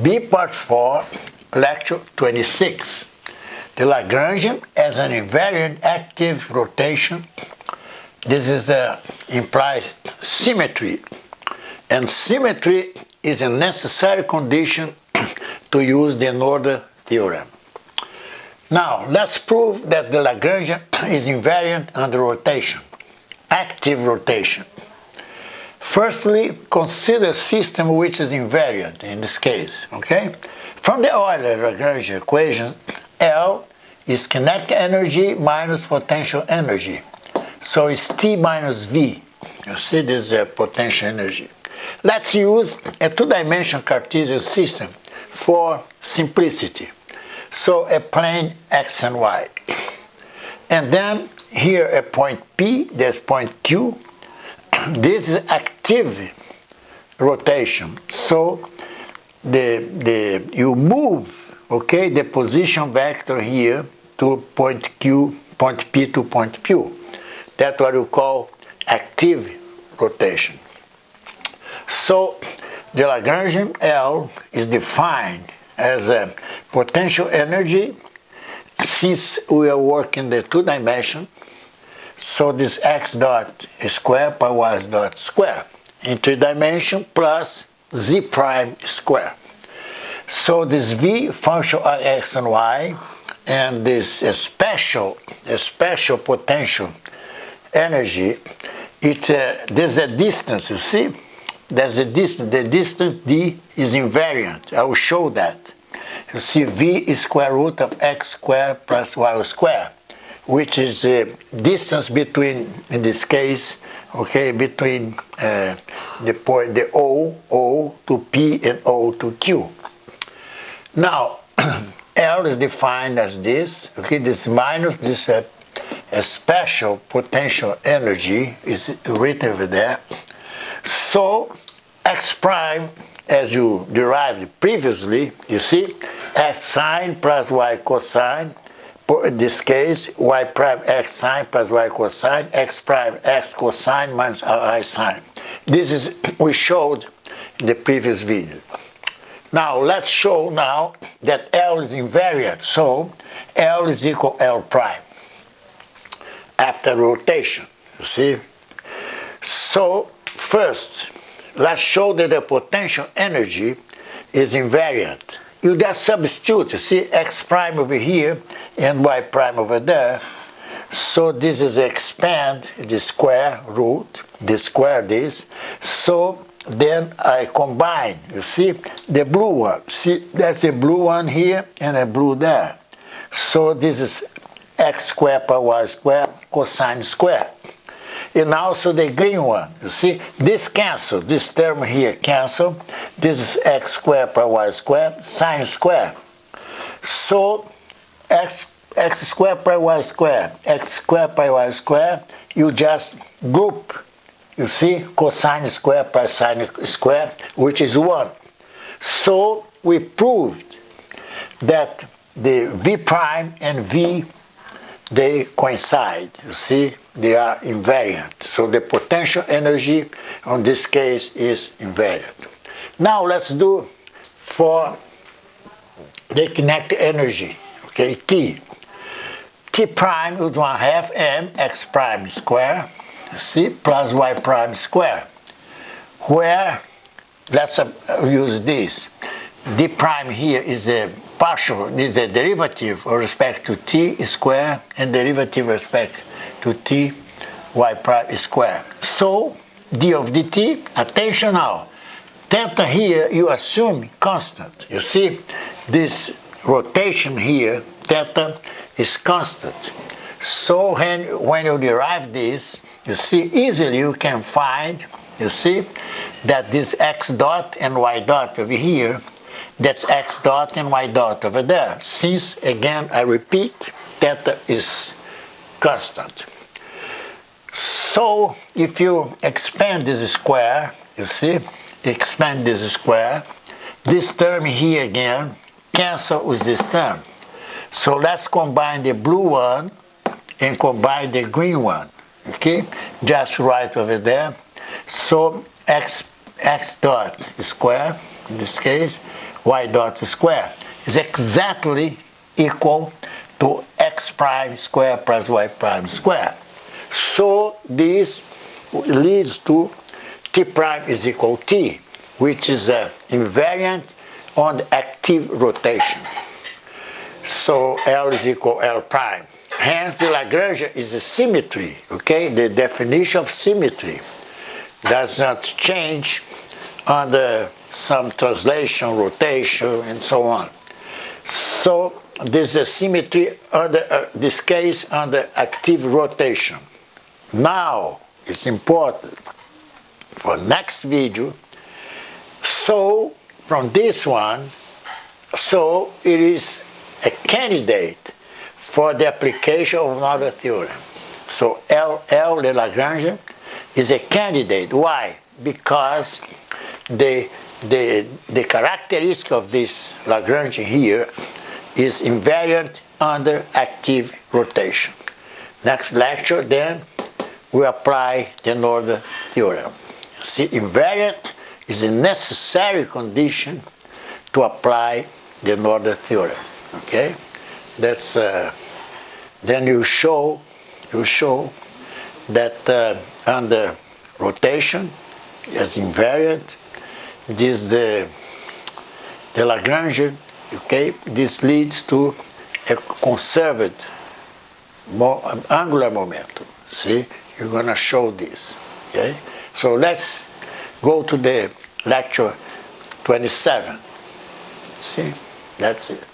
B part 4, lecture 26. The Lagrangian as an invariant active rotation. This implies symmetry. And symmetry is a necessary condition to use the Noether theorem. Now, let's prove that the Lagrangian is invariant under rotation, active rotation. Firstly, consider a system which is invariant in this case, okay? From the Euler-Lagrangian equation, L is kinetic energy minus potential energy. So it's T minus V. You see, this is potential energy. Let's use a two-dimensional Cartesian system for simplicity. So a plane X and Y. And then here a point P, there's point Q. This is active rotation. So you move, okay, the position vector here to point Q, point P to point Q. That's what you call active rotation. So the Lagrangian L is defined as a potential energy since we are working the two dimension. So this x dot square per y dot square in three dimension plus z prime square. So this v function of x and y and this special potential energy, there's a distance, you see? There's a distance. The distance d is invariant. I will show that. You see, v is square root of x squared plus y squared, which is the distance between, in this case, okay, between the point, the O to P and O to Q. Now, L is defined as this, okay, this minus this a special potential energy is written over there. So, x prime, as you derived previously, you see, x sine plus y cosine. In this case, y prime x sine plus y cosine, x prime x cosine minus y sine. This is we showed in the previous video. Now let's show now that L is invariant. So L is equal L prime after rotation. You see? So first, let's show that the potential energy is invariant. You just substitute, you see, x prime over here and y prime over there. So this is expand the square root, the square this. So then I combine, you see, the blue one. See, that's a blue one here and a blue there. So this is x squared per y squared cosine square. And also the green one, you see, this cancel, this term here cancel. This is x squared per y squared sine square. So x squared per y squared, x squared per y squared, you just group, you see, cosine square per sine square, which is 1. So we proved that the v prime and v, they coincide, you see, they are invariant. So the potential energy in this case is invariant. Now let's do for the kinetic energy, okay, T. T prime is 1/2 m x prime square, see, plus y prime square, where, let's use this. D prime here is a partial, is a derivative with respect to t square and derivative with respect to t y prime square. So d of dt, attention now, theta here you assume constant. You see this rotation here, theta is constant. So when you derive this, you see easily you can find, you see, that this x dot and y dot over here, that's x dot and y dot over there. Since, again, I repeat, theta is constant. So if you expand this square, you see, expand this square, this term here again cancel with this term. So let's combine the blue one and combine the green one, okay? Just right over there. So x dot square, in this case, y dot square is exactly equal to x prime square plus y prime square. So this leads to t prime is equal t, which is invariant on the active rotation. So L is equal L prime. Hence the Lagrangian is a symmetry, okay? The definition of symmetry does not change under some translation, rotation, and so on. So this is a symmetry under this case under active rotation. Now it's important for next video. So from this one, so it is a candidate for the application of Noether theorem. So L, the Lagrangian, is a candidate. Why? Because the characteristic of this Lagrangian here is invariant under active rotation. Next lecture, then, we apply the Noether theorem. See, invariant is a necessary condition to apply the Noether theorem. Okay, that's then you show that under rotation as invariant, this the Lagrangian. Okay, this leads to a conserved angular momentum. See, you're gonna show this. Okay, so let's go to the lecture 27. See, that's it.